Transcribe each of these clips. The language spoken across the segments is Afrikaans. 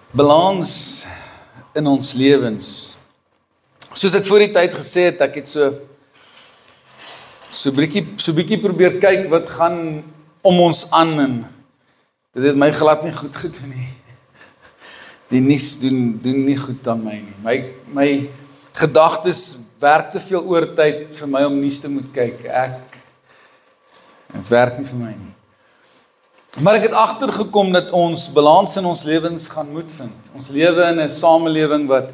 Balans in ons lewens. Soos ek voor die tyd gesê het, ek het so bietjie probeer kyk wat gaan om ons aan en dit het my glad nie goed gedoen nie. Die nuus doen nie goed aan my nie. My gedagtes werk te veel oortyd vir my om nuus te moet kyk. Het werk nie vir my nie. Maar ek het agtergekom dat ons balans in ons lewens gaan moet vind. Ons lewe in 'n samelewing wat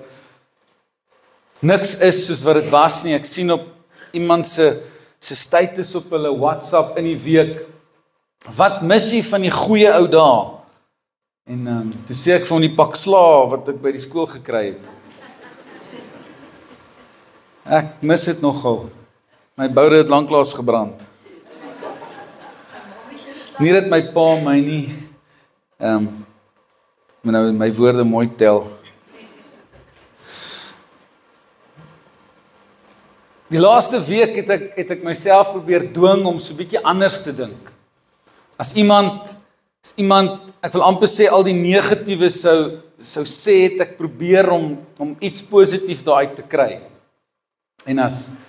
niks is soos wat dit was nie. Ek sien op iemand se status op hulle WhatsApp in die week, wat mis jy van die goeie ou dae? En toe sê ek vir hom die pak sla wat ek by die skool gekry het. Ek mis dit nogal. My boude het lanklaas gebrand. Nie dat my pa my nie, nou my woorde mooi tel. Die laaste week het ek myself probeer dwing om so 'n bietjie anders te dink. As iemand, ek wil amper sê al die negatiewe sou sê, het ek probeer om iets positief daaruit te kry. En as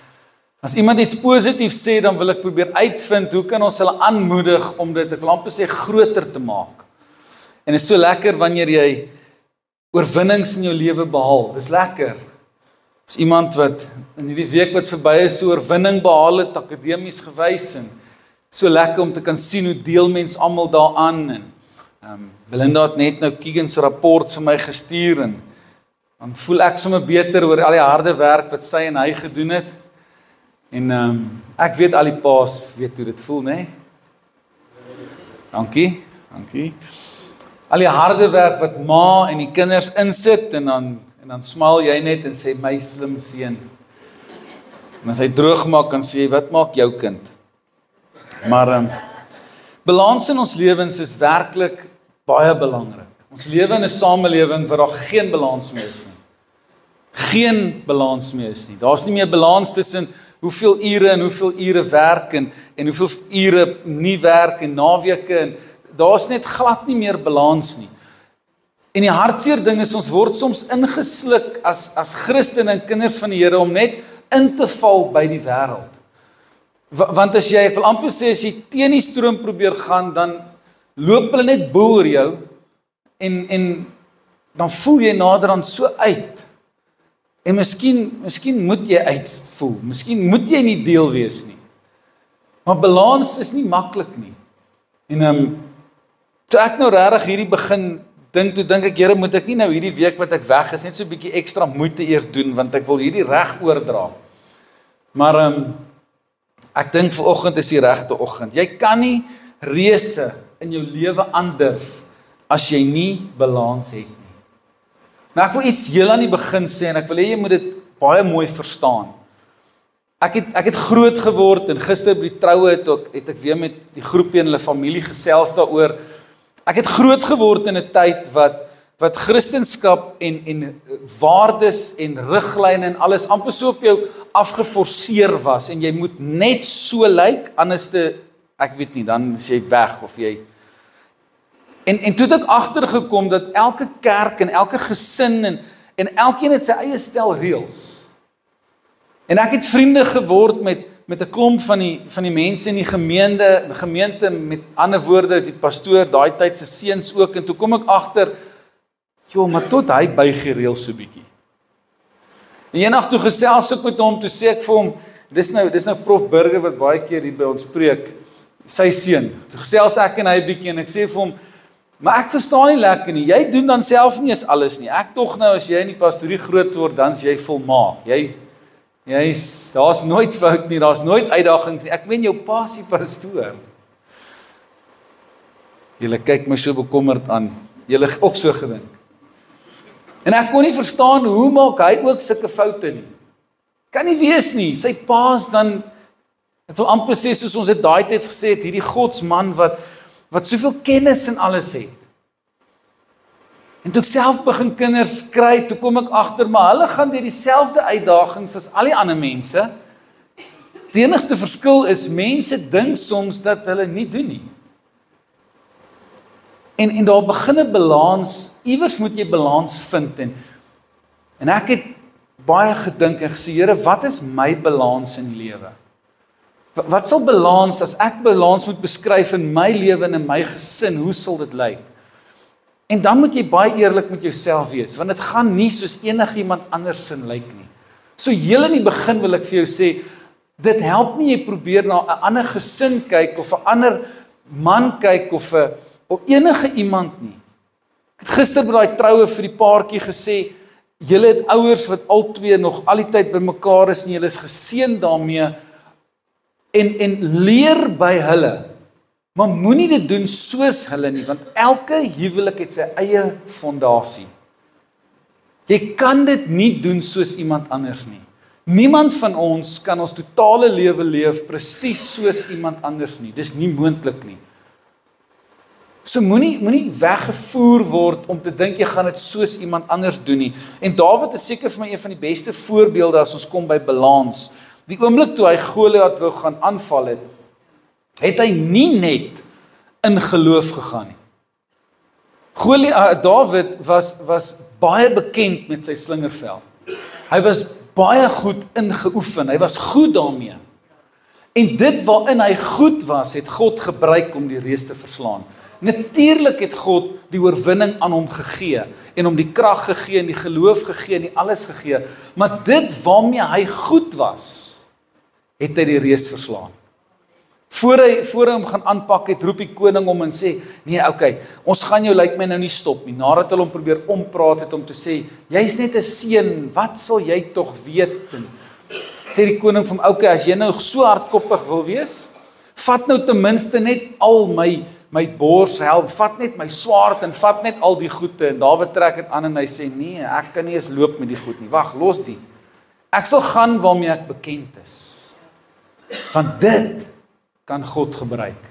iemand iets positief sê, dan wil ek probeer uitvind, hoe kan ons hulle aanmoedig om dit, ek wil amper sê, groter te maak. En dit is so lekker wanneer jy oorwinnings in jou lewe behaal. Dit is lekker. Is iemand wat in hierdie week wat verby is, so oorwinning behaal het, akademies gewys, en so lekker om te kan sien hoe deel mens almal daaraan. En Belinda het net nou Keegan se rapport vir my gestuur, en dan voel ek sommer beter oor al die harde werk wat sy en hy gedoen het. En ek weet al die paas weet hoe dit voel, né? Dankie. Al die harde werk wat ma en die kinders insit, en dan smaal jy net en sê, my slim seun. En as hy droog maak, dan sê jy, wat maak jou kind? Maar balans in ons lewens is werklik baie belangrik. Ons lewe in 'n samelewing waar daar geen balans meer is nie. Geen balans meer is nie. Daar's nie meer balans tussen hoeveel ure en hoeveel ure werk en hoeveel ure nie werk en naweke, en daar's net glad nie meer balans nie. En die hartseer ding is, ons word soms ingesluk as Christene en kinders van die Here om net in te val by die wêreld. Want as jy, ek wil amper sê, as jy teen die stroom probeer gaan, dan loop hulle net bo oor jou, en dan voel jy naderhand so uit. En miskien moet jy uitvoel, miskien moet jy nie deel wees nie. Maar balans is nie maklik nie. En toe ek nou regtig hierdie begin dink, toe dink ek, Here, moet ek nie nou hierdie week wat ek weg is, net so 'n bietjie ekstra moeite eers doen, want ek wil hierdie reg oordra. Maar ek dink vanoggend is die regte oggend. Jy kan nie reëse in jou lewe aandurf as jy nie balans het nie. Nou ek wil iets heel aan die begin sê, en ek wil hê jy moet dit baie mooi verstaan. Ek het groot geword, en gister by die troue het ek weer met die groepie en hulle familie gesels daaroor. Ek het groot geword in 'n tyd wat Christendom en waardes en riglyne en alles amper so op jou afgeforceer was, en jy moet net so lyk, anders ek weet nie, dan is jy weg, of jy. En toe het ek agtergekom dat elke kerk en elke gesin en elkeen het sy eie stel reëls. En ek het vriende geword met 'n klomp van die mense in die gemeente, met ander woorde, die pastoor, daai tyd se seuns ook, en toe kom ek agter, maar tot hy buig die reëls so bietjie. En eendag toe gesels ek met hom, toe sê ek vir hom, dis nou Prof Burger wat baie keer hier by ons preek, sy seun. Toe gesels ek en hy bietjie, en ek sê vir hom, maar ek verstaan nie lekker nie, jy doen dan self nie eens alles nie, ek tog nou, as jy in die pastorie groot word, dan is jy volmaak, daar's nooit fout nie, daar's nooit uitdagings nie, ek meen jou pa is die pastoor. Julle kyk my so bekommerd aan, julle ook so gedink. En ek kon nie verstaan, hoe maak hy ook sulke foute nie? Kan nie wees nie, sy pa is dan, ek wil amper sê, soos ons het daai tyd gesê het, hierdie godsman wat soveel kennis en alles het. En toe ek self begin kinders kry, toe kom ek agter, maar hulle gaan deur dieselfde uitdagings as al die ander mense. Die enigste verskil is, mense dink soms dat hulle nie doen nie. En daar begin 'n balans, iewers moet jy balans vind en ek het baie gedink en gesê, Here, wat is my balans in die lewe? Wat sal balans, as ek balans moet beskryf in my lewe en in my gesin, hoe sal dit lyk? En dan moet jy baie eerlik met jouself wees, want dit gaan nie soos enigiemand anders sin lyk nie. So heel in die begin wil ek vir jou sê, dit help nie jy probeer na 'n ander gesin kyk, of 'n ander man kyk, of enige iemand nie. Ek het gister by daai troue vir die paartjie gesê, julle het ouers wat albei nog al die tyd by mekaar is en julle is geseën daarmee, en leer by hulle, maar moenie dit doen soos hulle nie, want elke huwelik het sy eie fondasie. Jy kan dit nie doen soos iemand anders nie. Niemand van ons kan ons totale lewe leef presies soos iemand anders nie. Dis nie moontlik nie. So moenie weggevoer word om te dink jy gaan dit soos iemand anders doen nie. En Dawid is seker vir my een van die beste voorbeelde as ons kom by balans. Die oomblik toe hy Goliat wou gaan aanval het hy nie net in geloof gegaan nie. Dawid was baie bekend met sy slingervel. Hy was baie goed ingeoefen, hy was goed daarmee. En dit waarin hy goed was, het God gebruik om die reus te verslaan. Natuurlik het God die oorwinning aan hom gegee, en hom die krag gegee, en die geloof gegee, en die alles gegee, maar dit waarmee hy goed was, het hy die reus verslaan. Voor hy hom gaan aanpak het, roep die koning hom en sê, nee, okay, ons gaan jou lyk my nou nie stop nie. Nadat hulle hom probeer ompraat het om te sê, jy's net 'n seun, wat sal jy tog weet? En sê die koning vir hom, okay, as jy nou so hardkoppig wil wees, vat nou ten minste net al my borshelm, vat net my swaard en vat net al die goede. En Dawid trek dit aan en hy sê, nee, ek kan nie eens loop met die goed nie. Wag, los die. Ek sal gaan waarmee ek bekend is. Want dit kan God gebruik.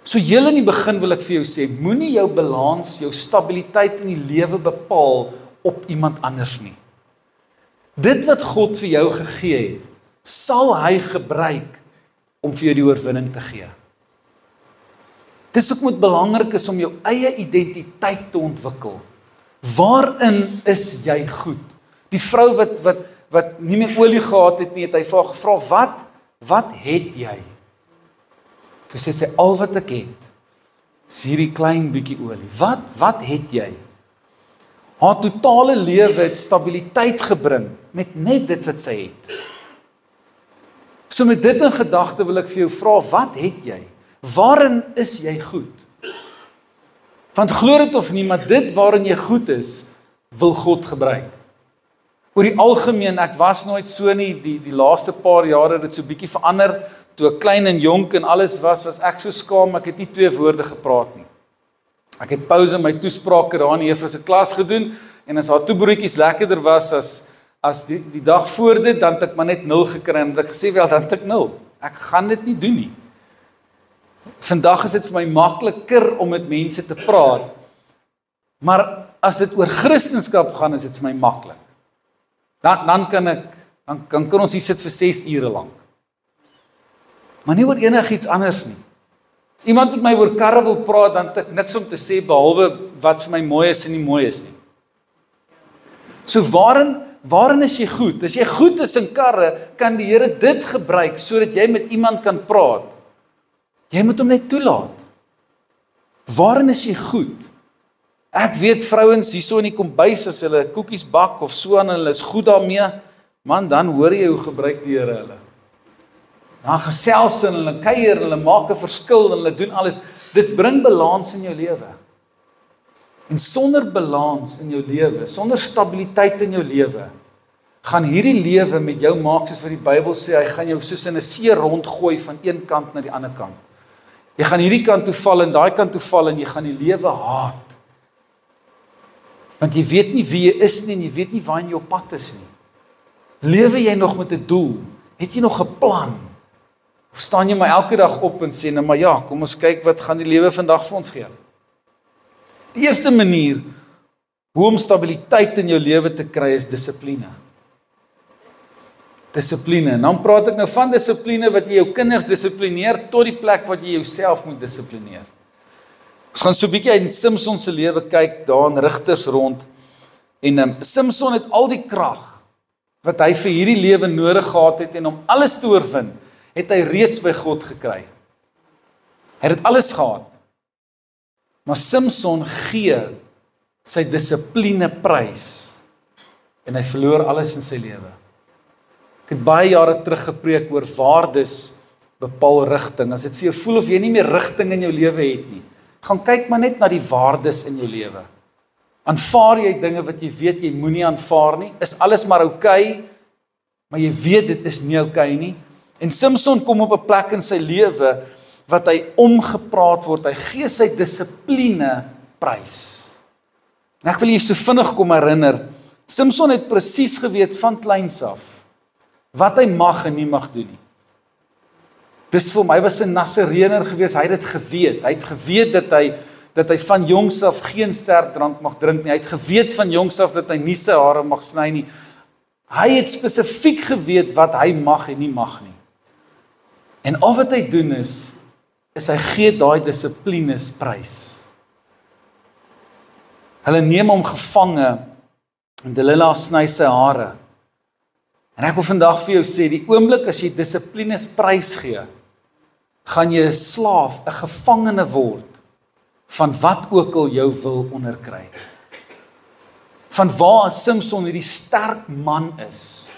So heel in die begin wil ek vir jou sê, moenie jou balans, jou stabiliteit in die lewe bepaal op iemand anders nie. Dit wat God vir jou gegee het, sal hy gebruik om vir jou die oorwinning te gee. Dis ook moet belangrik is om jou eie identiteit te ontwikkel. Waarin is jy goed? Die vrou wat nie meer olie gehad het nie, het hy vir haar gevra, wat het jy? Toe sê sy, al wat ek het, is hierdie klein bietjie olie. Wat het jy? Haar totale lewe het stabiliteit gebring, met net dit wat sy het. So met dit in gedagte wil ek vir jou vra, wat het jy? Waarin is jy goed? Want glo dit of nie, maar dit waarin jy goed is, wil God gebruik. Oor die algemeen, ek was nooit so nie, die laaste paar jare het dit so bietjie verander, toe ek klein en jonk en alles was ek so skaam, ek het nie 2 woorde gepraat nie. Ek het pauze my toesprake daar in die juffrou se klas gedoen, en as haar toebroodjies lekkerder was as die dag voor dit, dan het ek maar net 0 gekry, en ek gesê, wel, dan het ek 0. Ek gaan dit nie doen nie. Vandag is dit vir my makliker om met mense te praat, maar as dit oor Christendom gaan, is dit vir my maklik. Dan kan ons hier sit vir 6 ure lank. Maar nie oor enigiets anders nie. As iemand met my oor karre wil praat, dan het ek niks om te sê, behalwe wat vir my mooi is en nie mooi is nie. So waarin is jy goed? As jy goed is in karre, kan die Here dit gebruik, sodat jy met iemand kan praat. Jy moet hom net toelaat. Waarin is jy goed? Ek weet vrouens hierso in die kombuis, as hulle koekies bak of so aan, hulle is goed daarmee, man, dan hoor jy hoe gebruik die Here hulle. Dan gesels hulle kuier, hulle maak 'n verskil, hulle doen alles. Dit bring balans in jou lewe. En sonder balans in jou lewe, sonder stabiliteit in jou lewe, gaan hierdie lewe met jou maak soos wat die Bybel sê, hy gaan jou soos in 'n see rondgooi van een kant na die ander kant. Jy gaan hierdie kant toe val en daai kant toe val en jy gaan die lewe haat. Want jy weet nie wie jy is nie en jy weet nie waar jou pad is nie. Lewe jy nog met 'n doel? Het jy nog 'n plan? Of staan jy maar elke dag op en sê, nou maar ja, kom ons kyk wat gaan die lewe vandag vir ons gee. Die eerste manier hoe om stabiliteit in jou lewe te kry is dissipline. Dissipline. En dan praat ek nou van dissipline wat jy jou kinders dissiplineer tot die plek wat jy jouself moet dissiplineer. Ons gaan so 'n bietjie in Samson se lewe kyk, daar in Rigters rond. En Samson het al die krag wat hy vir hierdie lewe nodig gehad het en om alles te oorwin, het hy reeds by God gekry. Hy het alles gehad. Maar Samson gee sy dissipline prys en hy verloor alles in sy lewe. Ek het baie jare terug gepreek oor waardes bepaal rigting. As dit vir jou voel of jy nie meer rigting in jou lewe het nie, gaan kyk maar net na die waardes in jou lewe. Aanvaar jy dinge wat jy weet jy moenie aanvaar nie? Is alles maar oukei, maar jy weet dit is nie oukei nie? En Samson kom op 'n plek in sy lewe wat hy omgepraat word. Hy gee sy dissipline prys. En ek wil jy so vinnig kom herinner, Samson het presies geweet van kleins af wat hy mag en nie mag doen nie. Dis vir hom, hy was 'n Nasareëner gewees, hy het dit geweet. Hy het geweet dat hy van jongs af geen sterk drank mag drink nie. Hy het geweet van jongs af dat hy nie sy hare mag sny nie. Hy het spesifiek geweet wat hy mag en nie mag nie. En al wat hy doen is hy gee daai dissiplines prys. Hulle neem hom gevange en Delila sny sy hare. En ek wil vandag vir jou sê, die oomblik as jy dissiplines prys gee, gaan jy 'n slaaf, 'n gevangene word van wat ook al jou wil onderkry. Van waar Samson hierdie sterk man is,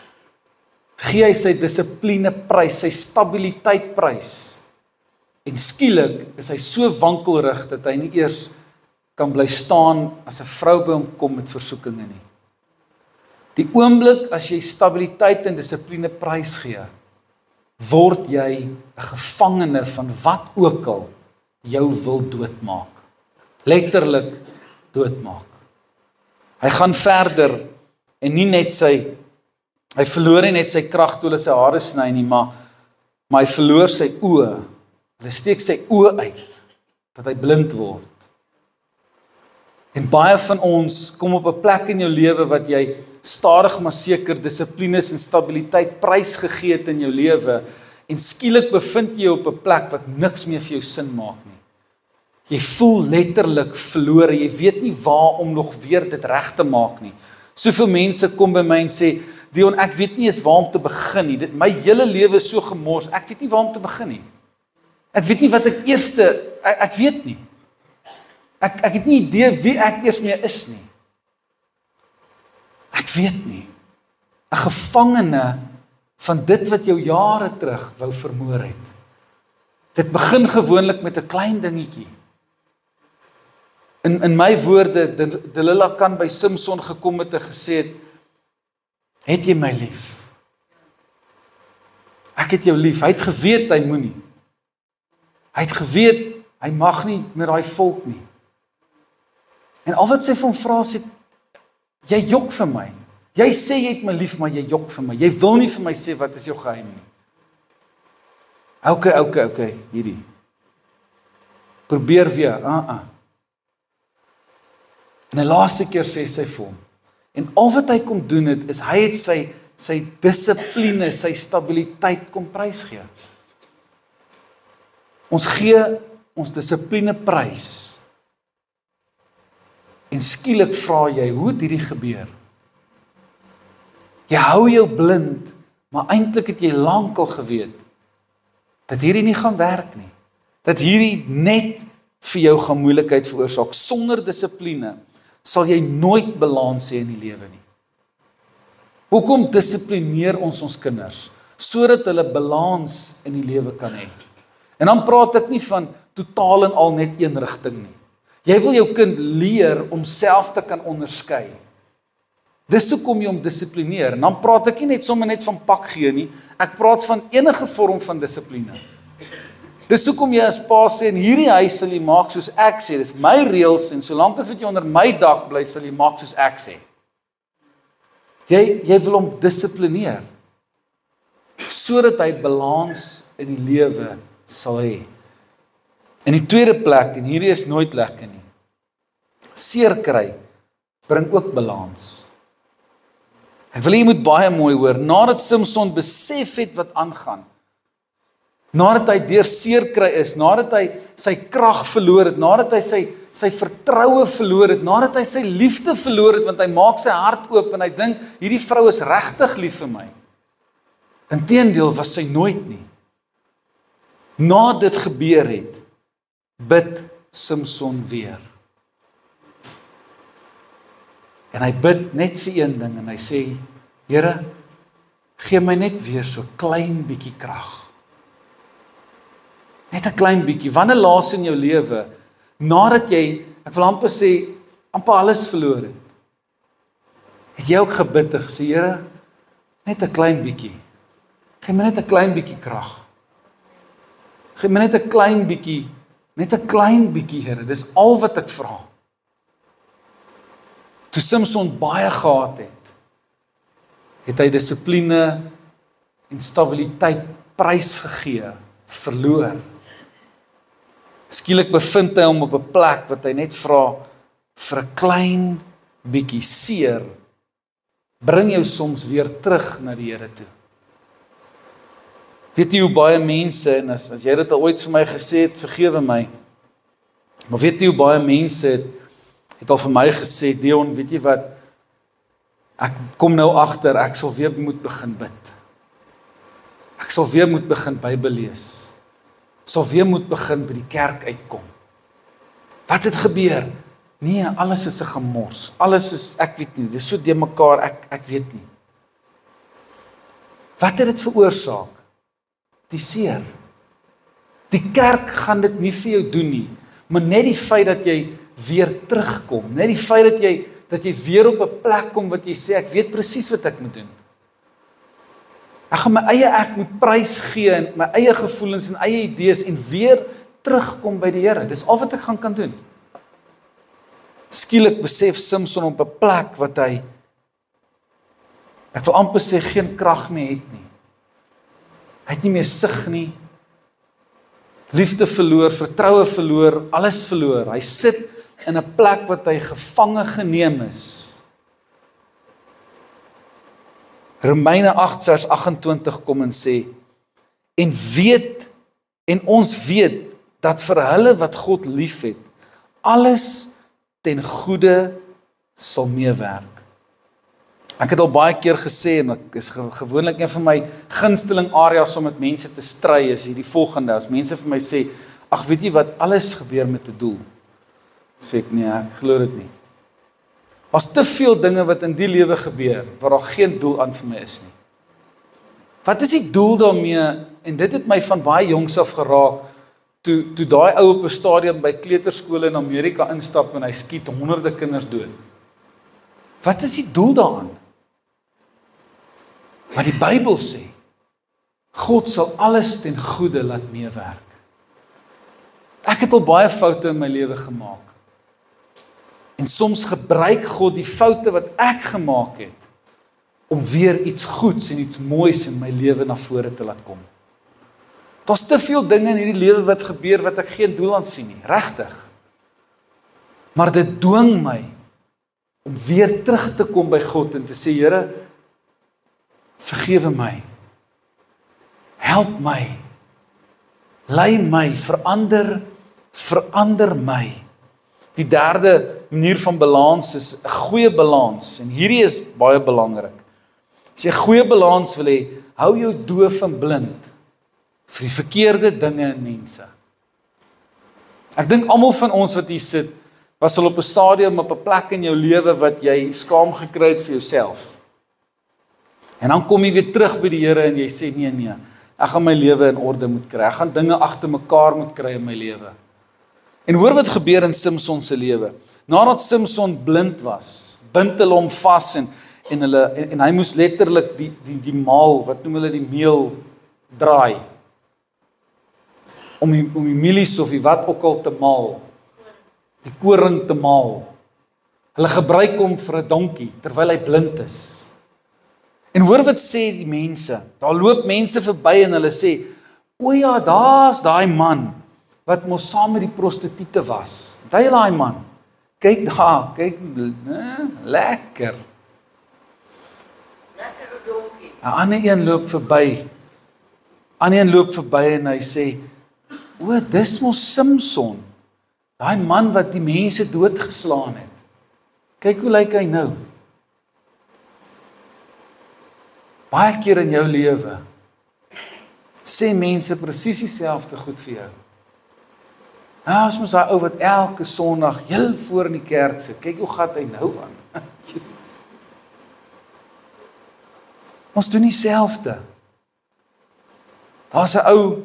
gee hy sy dissipline prys, sy stabiliteit prys. En skielik is hy so wankelrig dat hy nie eers kan bly staan as 'n vrou by hom kom met versoekinge nie. Die oomblik as jy stabiliteit en dissipline prys gee, word jy 'n gevangene van wat ook al jou wil doodmaak. Letterlik doodmaak. Hy gaan verder en nie net hy verloor nie net sy krag toe hulle sy hare sny nie, maar hy verloor sy oë. Hulle steek sy oë uit, dat hy blind word. En baie van ons kom op 'n plek in jou lewe wat jy stadig maar seker dissiplines en stabiliteit prys gegee het in jou lewe, en skielik bevind jy op 'n plek wat niks meer vir jou sin maak nie. Jy voel letterlik verlore, jy weet nie waar om nog weer dit reg te maak nie. Soveel mense kom by my en sê, Dion, ek weet nie eens waar om te begin nie. My hele lewe is so gemors, ek weet nie waar om te begin nie. Ek weet nie wat ek weet nie. Ek het nie idee wie ek eers meer is nie. Ek weet nie. 'n Gevangene van dit wat jou jare terug wou vermoor het. Dit begin gewoonlik met 'n klein dingetjie. In my woorde, Delila kan by Samson gekom het en gesê het jy my lief? Ek het jou lief. Hy het geweet hy moenie. Hy het geweet hy mag nie met daai volk nie. En al wat sy van vra sê, jy jok vir my. Jy sê jy het my lief, maar jy jok vir my. Jy wil nie vir my sê wat is jou geheim nie. Okay, hierdie. Probeer weer, En 'n laaste keer sê sy vir hom. En al wat hy kom doen het, is hy het sy dissipline, sy stabiliteit kom prysgee. Ons gee ons dissipline prys. En skielik vra jy, hoe het hierdie gebeur? Jy hou jou blind, maar eintlik het jy lankal geweet dat hierdie nie gaan werk nie. Dat hierdie net vir jou gaan moeilikheid veroorsaak. Sonder dissipline sal jy nooit balans hê in die lewe nie. Hoekom dissiplineer ons kinders? Sodat hulle balans in die lewe kan hê. En dan praat ek nie van totaal en al net een rigting nie. Jy wil jou kind leer om self te kan onderskei. Dis hoekom jy hom dissiplineer. En dan praat ek nie net sommer net van pak gee nie. Ek praat van enige vorm van dissipline. Dis hoekom jy as pa sê, in hierdie huis sal jy maak soos ek sê. Dis my reëls en solank as wat jy onder my dak bly, sal jy maak soos ek sê. Jy wil hom dissiplineer. Sodat hy balans in die lewe sal hê. In die tweede plek, en hierdie is nooit lekker nie, seer kry, bring ook balans. Ek wil jy moet baie mooi hoor, nadat Samson besef het wat aangaan, Nadat hy deur seer kry is, nadat hy sy krag verloor het, nadat hy sy vertroue verloor het, nadat hy sy liefde verloor het, want hy maak sy hart oop en hy dink, hierdie vrou is regtig lief vir my. Inteendeel was sy nooit nie. Na dit gebeur het, bid Samson weer. En hy bid net vir een ding, en hy sê, Here, gee my net weer so klein bietjie krag. Net 'n klein bietjie. Wanneer laas in jou lewe, nadat jy, ek wil amper sê, amper alles verloor het jy ook gebid en gesê, Here, net 'n klein bietjie. Gee my net 'n klein bietjie krag. Gee my net 'n klein bietjie, Here. Dis al wat ek vra. Toe Samson baie gehad het hy dissipline en stabiliteit prys gegee, verloor. Skielik bevind hy hom op 'n plek wat hy net vra vir 'n klein bietjie seer. Bring jou soms weer terug na die Here toe. Weet jy hoe baie mense, en as jy dit ooit vir my gesê het, vergewe my, maar weet jy hoe baie mense het al vir my gesê, Dion, weet jy wat, ek kom nou agter, ek sal weer moet begin bid. Ek sal weer moet begin Bybel lees. Ek sal weer moet begin by die kerk uitkom. Wat het gebeur? Nee, alles is 'n gemors. Alles is, ek weet nie, dis so de mekaar, ek weet nie. Wat het dit veroorsaak? Die seer. Die kerk gaan dit nie vir jou doen nie, maar net die feit dat jy weer terugkom, net die feit dat jy weer op 'n plek kom wat jy sê, ek weet presies wat ek moet doen. Ek gaan my eie ek moet prys gee en my eie gevoelens en eie idees en weer terugkom by die Here. Dis al wat ek kan doen. Skielik besef Samson op 'n plek wat hy, ek wil amper sê, geen krag meer het nie. Hy het nie meer sig nie. Liefde verloor, vertroue verloor, alles verloor. Hy sit in 'n plek wat hy gevange geneem is. Romeine 8 vers 28 kom en sê, en ons weet, dat vir hulle wat God lief het, alles ten goeie sal meewerk. Ek het al baie keer gesê, en ek is gewoonlik een van my gunsteling areas om met mense te stry, is hierdie volgende, as mense vir my sê, ag weet jy wat, alles gebeur met 'n doel. Sê ek, nee, ek glo dit nie. Daar's te veel dinge wat in die lewe gebeur, waar daar geen doel aan vir my is nie. Wat is die doel daarmee? En dit het my van baie jongs af geraak, toe daai ou op 'n stadium by kleuterskole in Amerika instap en hy skiet honderde kinders dood. Wat is die doel daaraan? Maar die Bybel sê, God sal alles ten goeie laat meewerk. Ek het al baie foute in my lewe gemaak. En soms gebruik God die foute wat ek gemaak het, om weer iets goeds en iets moois in my lewe na vore te laat kom. Daar's te veel dinge in hierdie lewe wat gebeur, wat ek geen doel aan sien nie, regtig. Maar dit dwing my, om weer terug te kom by God, en te sê, Here, vergewe my, help my, lei my, verander my. Die derde manier van balans is 'n goeie balans, en hierdie is baie belangrik. As jy 'n goeie balans wil hê, hou jou doof en blind vir die verkeerde dinge en mense. Ek dink almal van ons wat hier sit, was al op 'n stadium, op 'n plek in jou lewe wat jy skaam gekry het vir jouself. En dan kom jy weer terug by die Here en jy sê, nee, ek gaan my lewe in orde moet kry. Ek gaan dinge agter mekaar moet kry in my lewe. En hoor wat gebeur in Samson se lewe. Nadat Samson blind was, bind hulle hom vas en hy moes letterlik die maal, wat noem hulle die meel, draai. Om die mielies of die wat ook al te maal. Die koring te maal. Hulle gebruik hom vir 'n donkie, terwyl hy blind is. En hoor wat sê die mense. Daar loop mense verby en hulle sê, o ja, daar's daai man, wat mos saam met die prostituie was. Onthou daai man. Kyk daar, kyk, lekker. Lekker donkie. 'n ander een loop verby. Ander een loop verby en hy sê, o, dis mos Samson, daai man wat die mense doodgeslaan het. Kyk hoe lyk hy nou. Baie keer in jou lewe sê mense presies dieselfde goed vir jou. Ons mos daai ou wat elke Sondag heel voor in die kerk sit. Kyk hoe gaan hy nou aan. Yes. Ons doen dieselfde. Daar's 'n ou,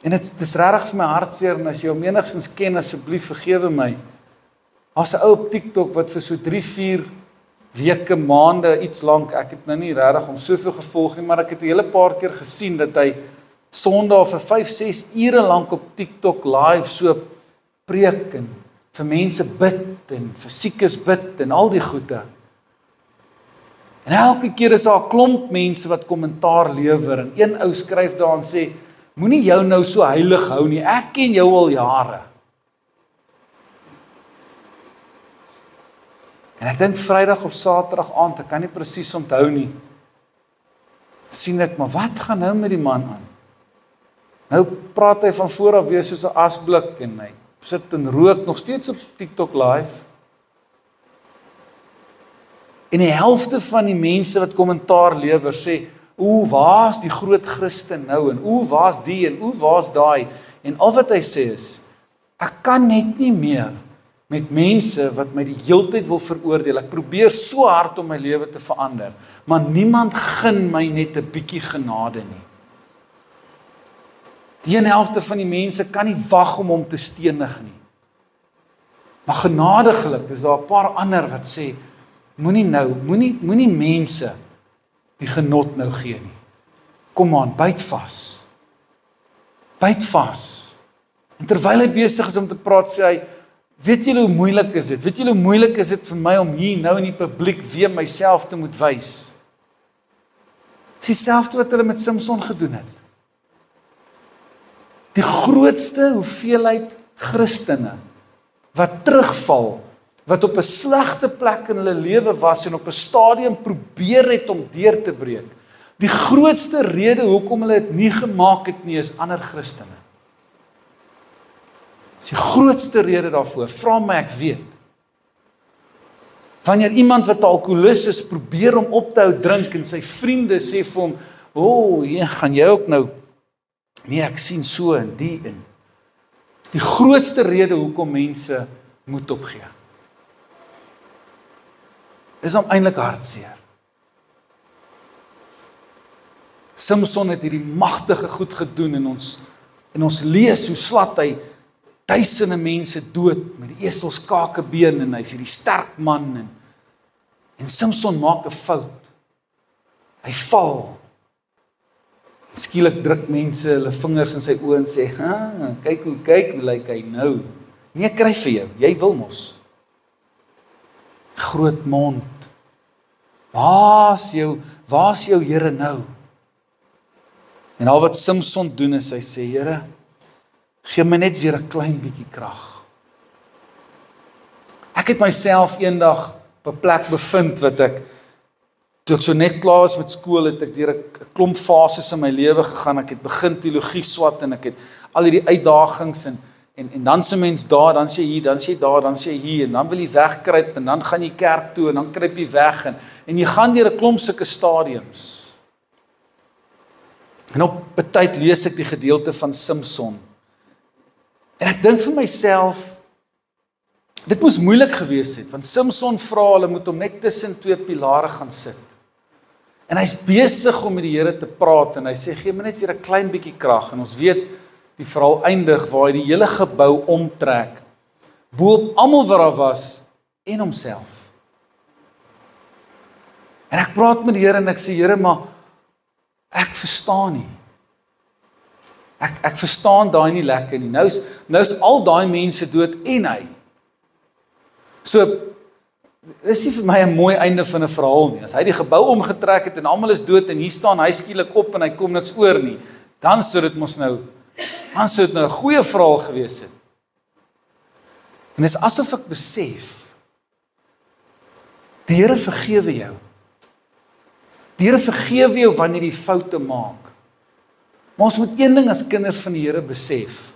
en dit is regtig vir my hartseer, en as jy hom enigstens ken, asseblief vergewe my. Daar's 'n ou op TikTok wat vir so 3-4 weke, maande, iets lank, ek het nou nie regtig om soveel gevolg nie, maar ek het 'n hele paar keer gesien dat hy Sondag vir 5-6 ure lank op TikTok live so preek en vir mense bid en vir siekes bid en al die goede. En elke keer is daar 'n klomp mense wat kommentaar lewer en een ou skryf daar en sê, moenie jou nou so heilig hou nie, ek ken jou al jare. En ek dink Vrydag of Saterdag aand, ek kan nie presies onthou nie, sien ek, maar wat gaan nou met die man aan? Nou praat hy van voor af weer soos 'n asblik en hy sit en rook nog steeds op TikTok live. En die helfte van die mense wat kommentaar lewer sê, waar's die groot Christen nou en waar's die en waar's daai? En al wat hy sê is, ek kan net nie meer met mense wat my die heeltyd wil veroordeel. Ek probeer so hard om my lewe te verander, maar niemand gun my net 'n bietjie genade nie. Die een helfte van die mense kan nie wag om hom te stenig nie. Maar genadiglik is daar 'n paar ander wat sê, moenie mense die genot nou gee nie. Kom aan, byt vas. Byt vas. En terwyl hy besig is om te praat, sê hy, weet julle hoe moeilik is dit? Weet julle hoe moeilik is dit vir my om hier nou in die publiek weer myself te moet wys? Dit is dieselfde wat hulle met Samson gedoen het. Die grootste hoeveelheid Christene wat terugval, wat op 'n slegte plek in hulle lewe was en op 'n stadium probeer het om deur te breek. Die grootste rede hoekom hulle dit nie gemaak het nie is ander Christene. Dis die grootste rede daarvoor. Vra my, ek weet. Wanneer iemand wat 'n alkoholist is probeer om op te hou drink en sy vriende sê vir hom, gaan jy ook nou? Nee, ek sien so en die en. Dis die grootste rede hoekom mense moet opgee. Dis hom eintlik hartseer. Samson het hierdie magtige goed gedoen en ons lees hoe slat hy duisende mense dood met die eselskakebeen en hy's hierdie sterk man en Samson maak 'n fout. Hy val. En skielik druk mense hulle vingers in sy oë en sê, kyk hoe lyk hy nou. Nee, kry vir jou, jy wil mos. Groot mond. Waar's jou Here nou? En al wat Samson doen is hy sê, Here, gee my net weer 'n klein bietjie krag. Ek het myself eendag op 'n plek bevind wat toe ek so net klaar was met skool, het ek deur 'n klomp fases in my lewe gegaan. Ek het begin teologie swat en ek het al hierdie uitdagings en dan se mens daar, dan sê jy hier, dan sê jy daar, dan sê jy hier en dan wil jy wegkruip en dan gaan jy kerk toe en dan kruip jy weg en jy gaan deur 'n klomp sulke stadiums. En op 'n tyd lees ek die gedeelte van Samson. En ek dink vir myself, dit moes moeilik gewees het, want Samson vra hulle moet hom net tussen 2 pilare gaan sit. En hy's besig om met die Here te praat en hy sê, gee my net weer 'n klein bietjie krag. En ons weet, die verhaal eindig waar hy die hele gebou omtrek, bo-op almal wat daar was en homself. En ek praat met die Here en ek sê, Here, maar ek verstaan nie. Ek verstaan daai nie lekker nie. Nou is al daai mense dood en hy. So, dis nie vir my 'n mooi einde van 'n verhaal nie. As hy die gebou omgetrek het en almal is dood en hier staan hy skielik op en hy kom niks oor nie, dan sou dit nou 'n goeie verhaal gewees het. En dis asof ek besef, die Here vergewe jou. Die Here vergewe jou wanneer jy foute maak. Maar ons moet een ding as kinders van die Here besef.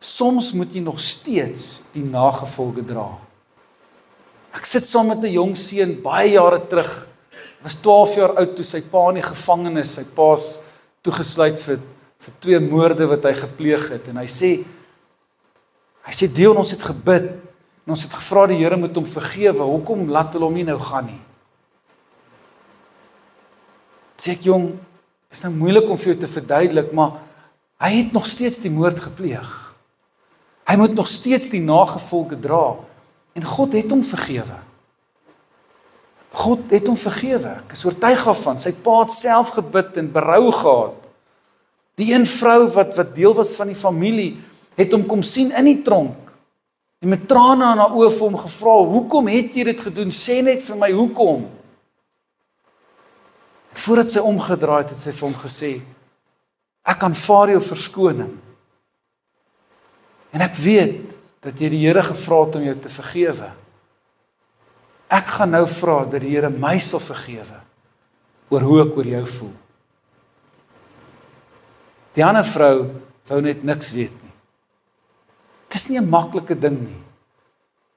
Soms moet jy nog steeds die nagevolge dra. Ek sit saam met 'n jong seun baie jare terug. Was 12 jaar oud toe sy pa in die gevangenis, sy pa's toegesluit vir 2 moorde wat hy gepleeg het. En hy sê Dion, ons het gebid en ons het gevra die Here moet hom vergewe. Hoekom laat hulle hom nie nou gaan nie? Sê ek, jong, is nou moeilik om vir jou te verduidelik, maar hy het nog steeds die moord gepleeg. Hy moet nog steeds die nagevolge dra. En God het hom vergewe. God het hom vergewe. Ek is oortuig daarvan. Sy pa het self gebid en berou gehad. Die een vrou wat deel was van die familie, het hom kom sien in die tronk. En met trane aan haar oë vir hom gevra, hoekom het jy dit gedoen? Sê net vir my, hoekom? En voordat sy omgedraai het sy vir hom gesê, ek aanvaar jou verskoning. En ek weet, dat jy die Here gevra het om jou te vergewe. Ek gaan nou vra dat die Here my sal vergewe oor hoe ek oor jou voel. Die ander vrou wou net niks weet nie. Dit is nie 'n maklike ding nie.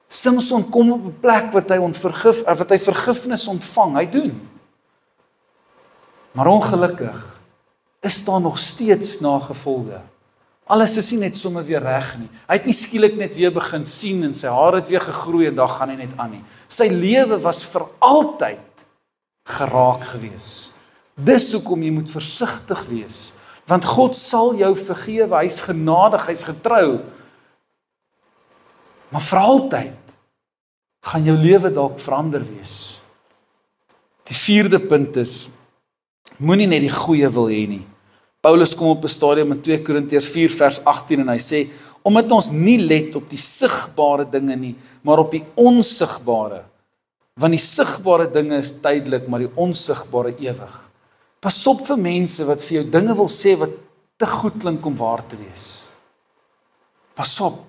Samson kom op 'n plek wat hy vergifnis ontvang, hy doen. Maar ongelukkig is daar nog steeds nagevolge. Alles is nie net sommer weer reg nie. Hy het nie skielik net weer begin sien en sy hare het weer gegroei en dan gaan hy net aan nie. Sy lewe was vir altyd geraak gewees. Dis hoekom jy moet versigtig wees, want God sal jou vergewe, hy's genadig, hy's getrou. Maar vir altyd gaan jou lewe dalk verander wees. Die 4de punt is, moenie net die goeie wil hê nie. Paulus kom op 'n stadium in 2 Korintiërs 4 vers 18 en hy sê, omdat ons nie let op die sigbare dinge nie, maar op die onsigbare. Want die sigbare dinge is tydelik, maar die onsigbare ewig. Pas op vir mense wat vir jou dinge wil sê wat te goed klink om waar te wees. Pas op.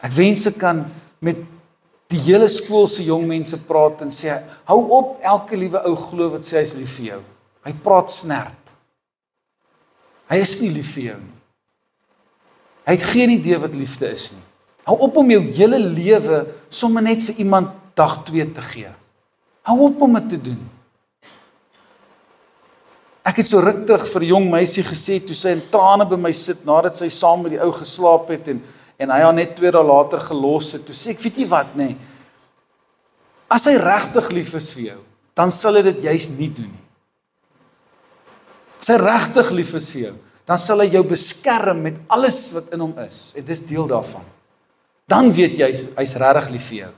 Ek wens ek kan met die hele skool se jong mense praat en sê, hou op, elke liewe ou glo wat sê hy is lief vir jou. Hy praat snert. Hy is nie lief vir jou nie. Hy het geen idee wat liefde is nie. Hou op om jou hele lewe sommer net vir iemand dag 2 te gee. Hou op om dit te doen. Ek het so ruk terug vir 'n jong meisie gesê, toe sy in trane by my sit, nadat sy saam met die ou geslaap het, en hy haar net 2 dae later gelos het, toe sê ek, weet jy wat, nee, as hy regtig lief is vir jou, dan sal hy dit juist nie doen nie. As hy regtig lief is vir jou, dan sal hy jou beskerm met alles wat in hom is, en dis deel daarvan. Dan weet jy, hy's regtig lief vir jou.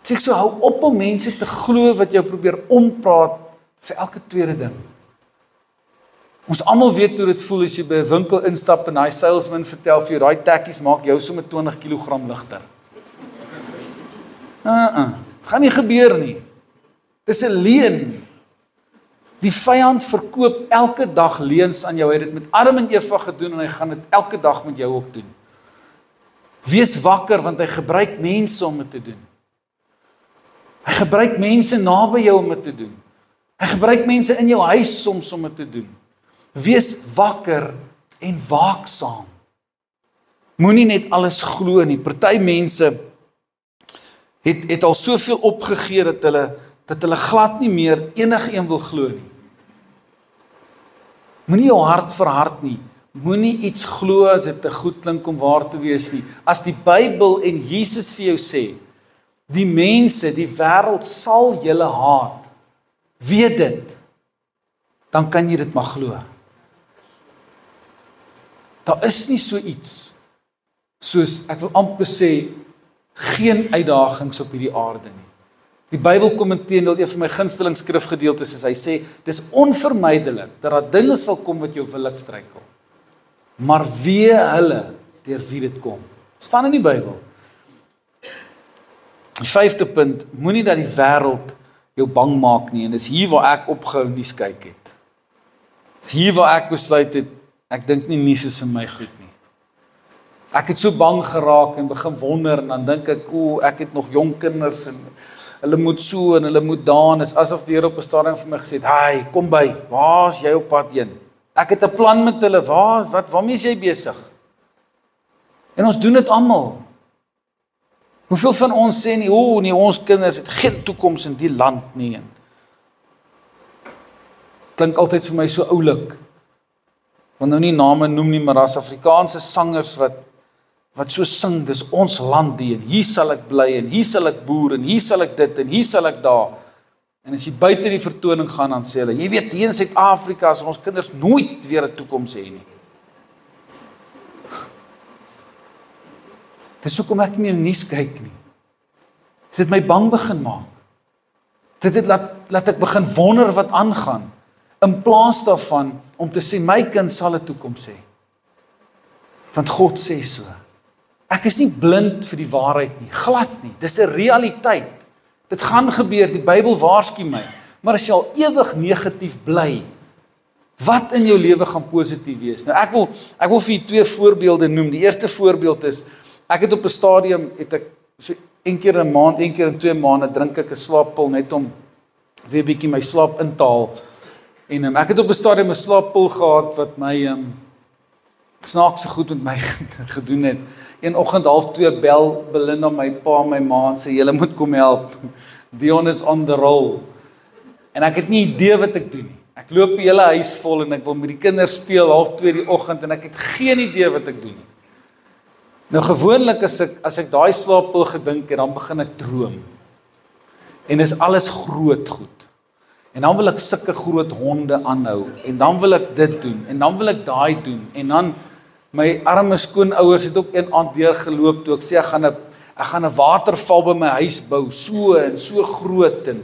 Sê ek so, hou op om mense te glo wat jou probeer ompraat vir elke tweede ding. Ons almal weet hoe dit voel as jy by 'n winkel instap en daai salesman vertel vir jou, daai tekkies maak jou so met 20 kg ligter. Gaan nie gebeur nie. Dis 'n leuen. Die vyand verkoop elke dag leuns aan jou. Hy het dit met Adam en Eva gedoen en hy gaan dit elke dag met jou ook doen. Wees wakker want hy gebruik mense om dit te doen. Hy gebruik mense naby jou om dit te doen. Hy gebruik mense in jou huis soms om dit te doen. Wees wakker en waaksaam. Moenie net alles glo nie. Party mense het al soveel opgegee dat hulle glad nie meer enigiemand wil glo nie. Moenie jou hart verhard nie. Moenie iets glo as dit te goed klink om waar te wees nie. As die Bybel en Jesus vir jou sê, die mense, die wêreld sal julle haat, weet dit, dan kan jy dit maar glo. Daar is nie so iets, soos, ek wil amper sê, geen uitdagings op hierdie aarde nie. Die Bybel kom inteendeel, een van my gunsteling skrifgedeeltes is, hy sê, dis onvermydelik, dat daar dinge sal kom wat jou wil struikel. Maar wee hulle, deur wie dit kom. Staan in die Bybel. Die 5de punt, moenie dat die wêreld jou bang maak nie, en dis hier waar ek opgehou nuus kyk het. Dis hier waar ek besluit het, ek dink nie nuus is vir my goed nie. Ek het so bang geraak en begin wonder, en dan dink ek, ek het nog jong kinders, en hulle moet so en hulle moet daan, is asof die Here op 'n stadium vir my gesê het, "Hey, kom by, waar's jy op pad heen? Ek het 'n plan met hulle, waarmee is jy besig?" En ons doen dit almal. Hoeveel van ons sê nie, nee, ons kinders het geen toekoms in die land nie. Klink altyd vir my so oulik. Want nou nie name noem nie, maar as Afrikaanse sangers wat so sing, dis ons land die, en hier sal ek bly, en hier sal ek boer, en hier sal ek dit, en hier sal ek daar. En as jy buite die vertoning gaan, dan sê hulle, jy weet, hier in Suid-Afrika sal ons kinders nooit weer 'n toekoms hê nie. Dis hoekom ek nie nuus kyk nie. Dit het my bang begin maak. Dit het laat ek begin wonder wat aangaan, in plaas daarvan om te sê, my kind sal 'n toekoms hê. Want God sê so. Ek is nie blind vir die waarheid nie, glad nie. Dis 'n realiteit. Dit gaan gebeur, die Bybel waarsku my. Maar as jy al ewig negatief bly, wat in jou lewe gaan positief wees? Nou ek wil vir julle 2 voorbeelde noem. Die eerste voorbeeld is, ek het op 'n stadium, so 1 keer 'n maand, 1 keer in 2 maande, drink ek 'n slaappil net om weer bietjie my slaap in te haal. En ek het op 'n stadium 'n slaappil gehad wat my snaakse goed met my gedoen het. Een oggend 1:30 bel Belinda my pa en my ma en sê, "Julle moet kom help. Dion is on the roll." En ek het nie idee wat ek doen nie. Ek loop die hele huis vol en ek wil met die kinders speel 1:30 die oggend en ek het geen idee wat ek doen nie. Nou gewoonlik as ek daai slaappil gedink het, dan begin ek droom. En is alles groot goed. En dan wil ek sulke groot honde aanhou, en dan wil ek dit doen, en dan wil ek daai doen, en dan my arme skoonouers het ook een aand deur geloop toe ek sê ek gaan 'n waterval by my huis bou, so en so groot, en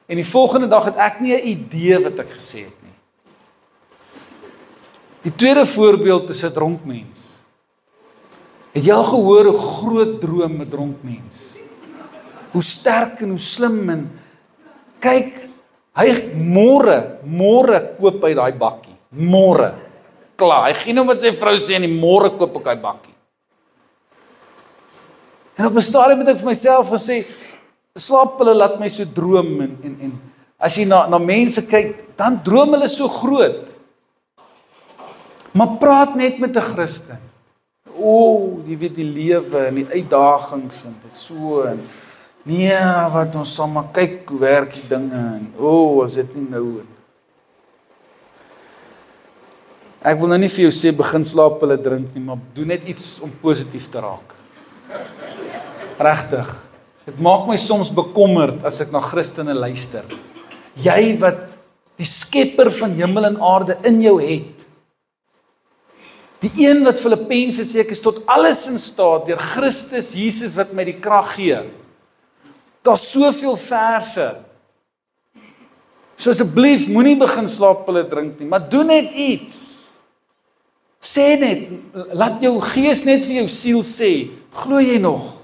die volgende dag het ek nie 'n idee wat ek gesê het nie. Die tweede voorbeeld is 'n dronk mens. Het jy al gehoor hoe groot droom 'n dronk mens? Hoe sterk en hoe slim, en kyk, hy môre koop hy daai bakkie. Môre. Klaar, hy gee nou wat sy vrou sê, en die môre koop ek daai bakkie. En op 'n stadium het ek vir myself gesê, slaappille laat my so droom, en as jy na mense kyk, dan droom hulle so groot. Maar praat net met 'n Christen. Jy weet die lewe en die uitdagings en dit so, en nee, wat ons sal maar kyk hoe werk die dinge, en as dit nie nou. Ek wil nou nie vir jou sê, begin slaappille drink nie, maar doen net iets om positief te raak. Regtig. Dit maak my soms bekommerd as ek na Christene luister. Jy wat die skepper van hemel en aarde in jou het. Die een wat Filippense sê, ek is tot alles in staat deur Christus Jesus wat my die krag gee. Daar's soveel verse. So asseblief, moenie begin slaappille drink nie, maar doen net iets. Sê net, laat jou gees net vir jou siel sê, glo jy nog?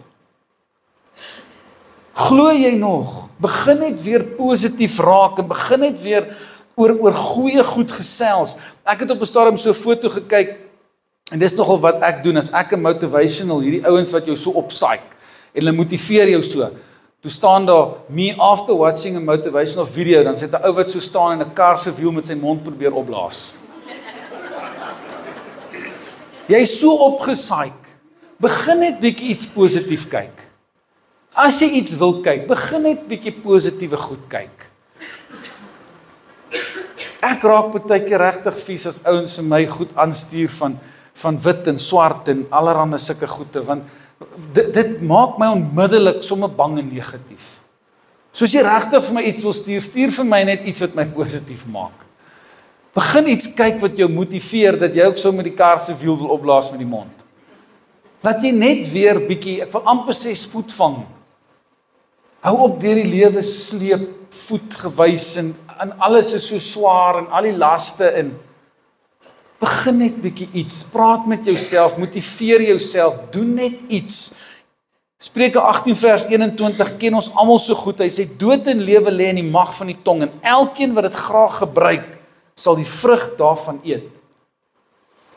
Glo jy nog? Begin net weer positief raak, en begin net weer oor goeie goed gesels. Ek het op 'n stadium so 'n foto gekyk, en dis nogal wat ek doen, as ek 'n motivational, hierdie ouens wat jou so opsaik, en hulle motiveer jou so. Toe staan daar, me after watching a motivational video, dan sit 'n ou wat so staan en 'n kar se wiel met sy mond probeer opblaas. Jy is so opgesaik, begin net bietjie iets positief kyk. As jy iets wil kyk, begin net bietjie positiewe goed kyk. Ek raak baie keer regtig vies as ouens vir my goed aanstuur van wit en swart en allerhande sulke goede, want dit maak my onmiddellik sommer bang en negatief. So as jy regtig vir my iets wil stuur vir my net iets wat my positief maak. Begin iets kyk wat jou motiveer, dat jy ook so met die kar se wiel wil opblaas met die mond. Laat jy net weer bietjie, ek wil amper sê voet vang. Hou op deur die lewe sleep, voet gewys, en alles is so swaar, en al die laste, en begin net bietjie iets, praat met jouself, motiveer jouself, doen net iets. Spreuke 18 vers 21 ken ons almal so goed, hy sê, dood en lewe lê in die mag van die tong, en elkeen wat dit graag gebruik, sal die vrug daarvan eet.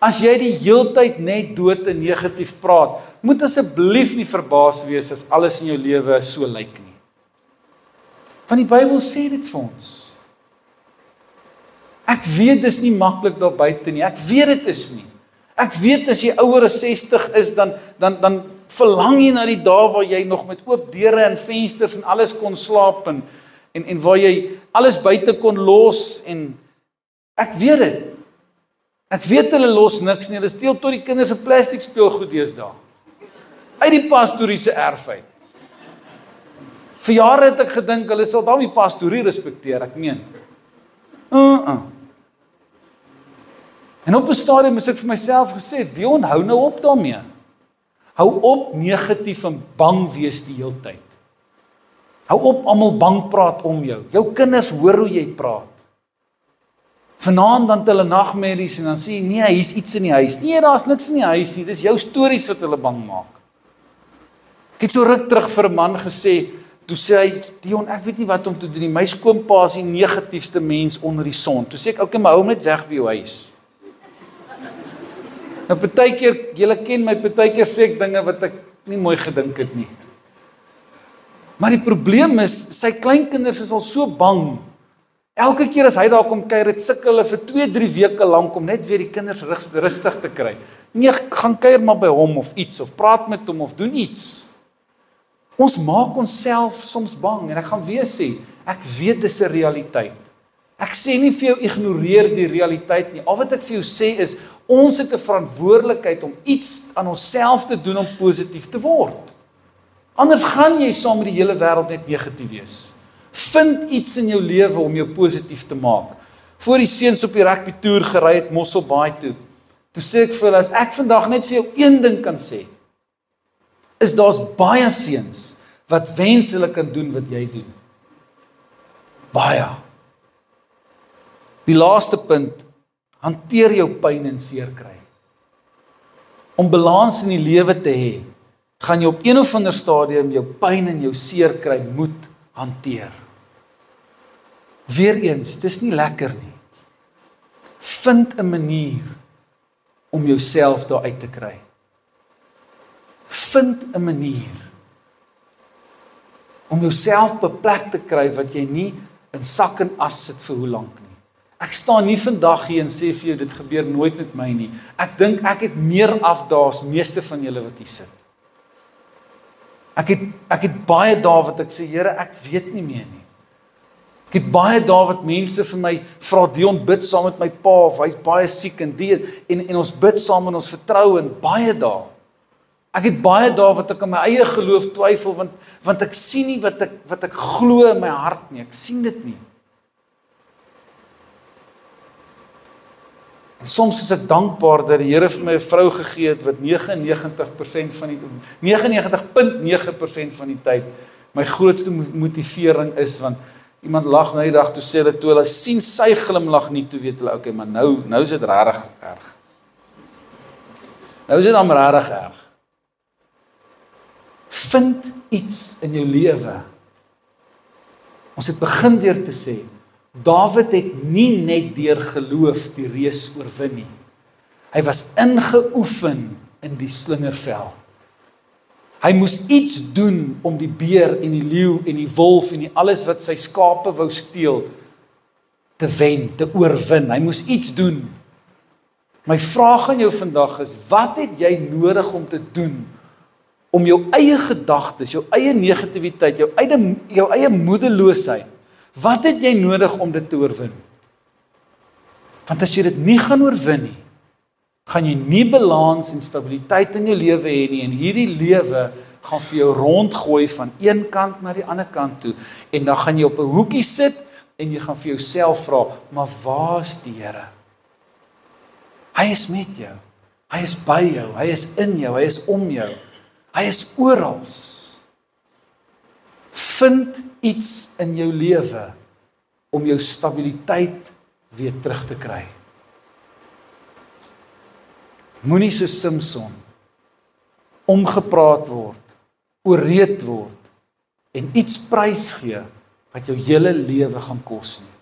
As jy die heeltyd net dood en negatief praat, moet asseblief nie verbaas wees as alles in jou lewe so lyk nie. Want die Bybel sê dit vir ons. Ek weet dis nie maklik daar buite nie. Ek weet dit is nie. Ek weet as jy ouer as 60 is, dan verlang jy na die dae waar jy nog met oop deure en vensters en alles kon slaap en waar jy alles buite kon los en ek weet dit. Ek weet hulle los niks nie. Hulle steel tot die kinders se plastiek speelgoed deesdae. Uit die pastorie se erf uit. Vir jare het ek gedink hulle sal dan die pastorie respekteer, ek meen. En op 'n stadium het ek vir myself gesê, Dion, hou nou op daarmee. Hou op negatief en bang wees die hele tyd. Hou op almal bang praat om jou. Jou kinders hoor hoe jy praat. Vanaand dan het hulle nagmerries en dan sê jy, nee, hier's iets in die huis. Nee, daar's niks in die huis nie. Dis jou stories wat hulle bang maak. Ek het so ruk terug vir 'n man gesê, toe sê hy, Dion, ek weet nie wat om te doen nie. My skoonpa is die negatiefste mens onder die son. Toe sê ek, okay, maar hou hom net weg by jou huis. Nou partykeer, julle ken my, partykeer sê ek dinge wat ek nie mooi gedink het nie. Maar die probleem is, sy kleinkinders is al so bang. Elke keer as hy daar kom kuier, dit sukkel hulle vir 2-3 weke lank om net weer die kinders rustig te kry. Nee, gaan kuier maar by hom of iets, of praat met hom of doen iets. Ons maak onsself soms bang en ek gaan weer sê, ek weet dis 'n realiteit. Ek sê nie vir jou ignoreer die realiteit nie. Al wat ek vir jou sê is, ons het 'n verantwoordelikheid om iets aan onsself te doen om positief te word. Anders gaan jy saam met die hele wêreld net negatief wees. Vind iets in jou lewe om jou positief te maak. Voor die seuns op die rugby toer gery het Mosselbaai toe sê ek vir hulle, as ek vandag net vir jou een ding kan sê, is daar's baie seuns wat wens hulle kan doen wat jy doen. Baie. Die laaste punt, hanteer jou pyn en seer kry. Om balans in die lewe te hê, gaan jy op een of ander stadium jou pyn en jou seer kry moet hanteer. Weereens, dis nie lekker nie. Vind 'n manier om jouself daar uit te kry. Vind 'n manier om jouself op 'n plek te kry wat jy nie in sak en as sit vir hoe lank nie. Ek staan nie vandag hier en sê vir jou dit gebeur nooit met my nie. Ek dink ek het meer afdae as meeste van julle wat hier sit. Ek het baie dae wat ek sê, Here, ek weet nie meer nie. Ek het baie dae wat mense vir my vra, Dion, bid saam met my pa, of hy's baie siek en ons bid saam en ons vertrou in baie dae. Ek het baie dae wat ek aan my eie geloof twyfel, want ek sien nie wat ek glo in my hart nie, ek sien dit nie. En soms is ek dankbaar dat die Here vir my 'n vrou gegee het wat 99.9% van die tyd my grootste motivering is, want iemand lag nou die dag, toe sê hulle, toe hulle sien sy glimlag nie, toe weet hulle, okay, maar nou is dit regtig erg. Nou is dit dan regtig erg. Vind iets in jou lewe. Ons het begin deur te sê, Dawid het nie net deur geloof die reus oorwin nie. Hy was ingeoefen in die slingervel. Hy moes iets doen om die beer en die leeu en die wolf en die alles wat sy skape wou steel te wen, te oorwin. Hy moes iets doen. My vraag aan jou vandag is, wat het jy nodig om te doen om jou eie gedagtes, jou eie negativiteit, jou eie moedeloosheid, wat het jy nodig om dit te oorwin? Want as jy dit nie gaan oorwin nie, gaan jy nie balans en stabiliteit in jou lewe hê nie, en hierdie lewe gaan vir jou rondgooi van een kant na die ander kant toe, en dan gaan jy op 'n hoekie sit, en jy gaan vir jouself vra, maar waar is die Here? Hy is met jou, hy is by jou, hy is in jou, hy is om jou, hy is oral. Vind iets in jou lewe om jou stabiliteit weer terug te kry. Moenie so Samson omgepraat word, ooreed word en iets prys gee wat jou hele lewe gaan kos nie.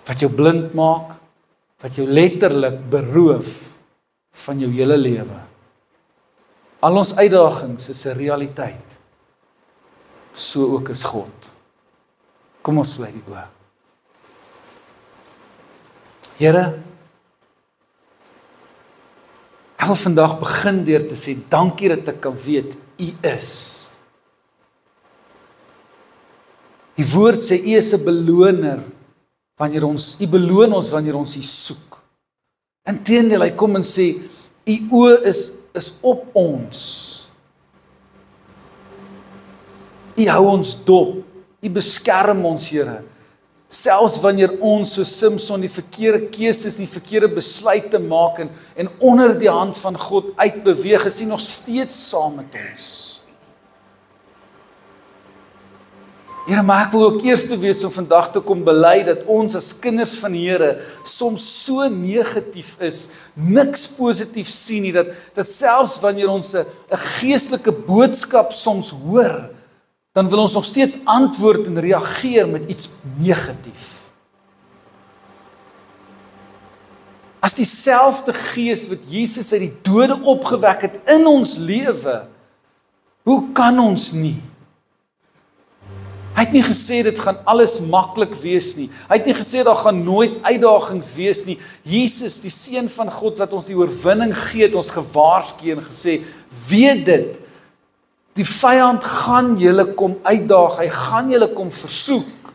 Wat jou blind maak, wat jou letterlik beroof van jou hele lewe. Al ons uitdagings is 'n realiteit. So ook is God. Kom ons sluit die oë. Here, ek wil vandag begin deur te sê, dankie dat ek kan weet, U is. Die woord sê, U is 'n beloner, U beloon ons wanneer ons U soek. Inteendeel, hy kom en sê, U oë is op ons. U hou ons dop, U beskerm ons, Here. Selfs wanneer ons so Simson die verkeerde keuses, die verkeerde besluite maak en onder die hand van God uitbeweeg, is U nog steeds saam met ons. Here, maar ek wil ook eers wees om vandag te kom bely dat ons as kinders van die Here soms so negatief is, niks positief sien nie, dat selfs wanneer ons 'n geestelike boodskap soms hoor, dan wil ons nog steeds antwoord en reageer met iets negatief. As dieselfde Gees wat Jesus uit die dode opgewek het in ons lewe, hoe kan ons nie? Hy het nie gesê dit gaan alles maklik wees nie. Hy het nie gesê daar gaan nooit uitdagings wees nie. Jesus, die Seun van God wat ons die oorwinning gee, het ons gewaarsku en gesê, weet dit, die vyand gaan julle kom uitdaag, hy gaan julle kom versoek.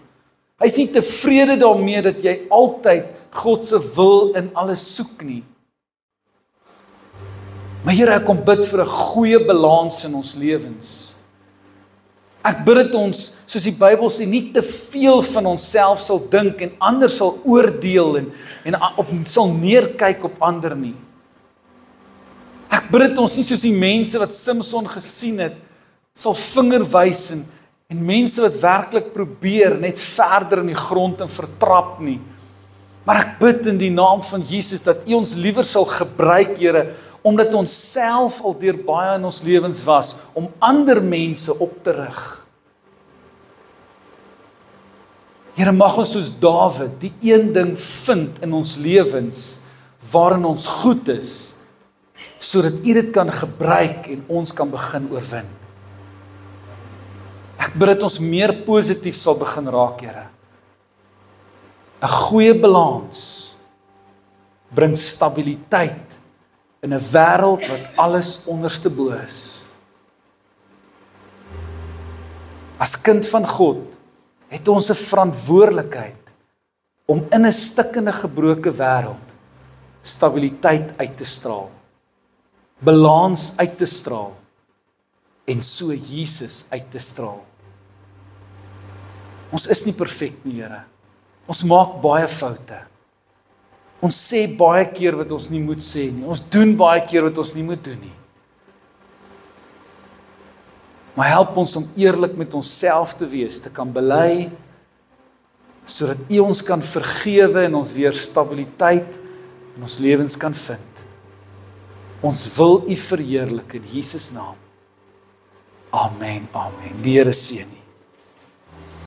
Hy is nie tevrede daarmee dat jy altyd God se wil in alles soek nie. Maar Here, ek kom bid vir 'n goeie balans in ons lewens. Ek bid dat ons, soos die Bybel sê, nie te veel van onsself sal dink en ander sal oordeel en sal neerkyk op ander nie. Ek bid dat ons nie soos die mense wat Simson gesien het, sal vinger wys en mense wat werklik probeer net verder in die grond en vertrap nie. Maar ek bid in die naam van Jesus dat U ons liewer sal gebruik, Here, omdat ons self al deur baie in ons lewens was, om ander mense op te rig. Here, mag ons soos Dawid die een ding vind in ons lewens waarin ons goed is, sodat U dit kan gebruik en ons kan begin oorwin. Ek bid dat ons meer positief sal begin raak, Here. 'n Goeie balans bring stabiliteit in 'n wêreld wat alles onderste bo is. As kind van God het ons 'n verantwoordelikheid om in 'n stikkende gebroke wêreld stabiliteit uit te straal, balans uit te straal en so Jesus uit te straal. Ons is nie perfek nie, Here. Ons maak baie foute. Ons sê baie keer wat ons nie moet sê nie. Ons doen baie keer wat ons nie moet doen nie. Maar help ons om eerlik met onsself te wees, te kan bely, sodat U ons kan vergewe en ons weer stabiliteit in ons lewens kan vind. Ons wil U verheerlik in Jesus naam. Amen, amen. Die Here seën.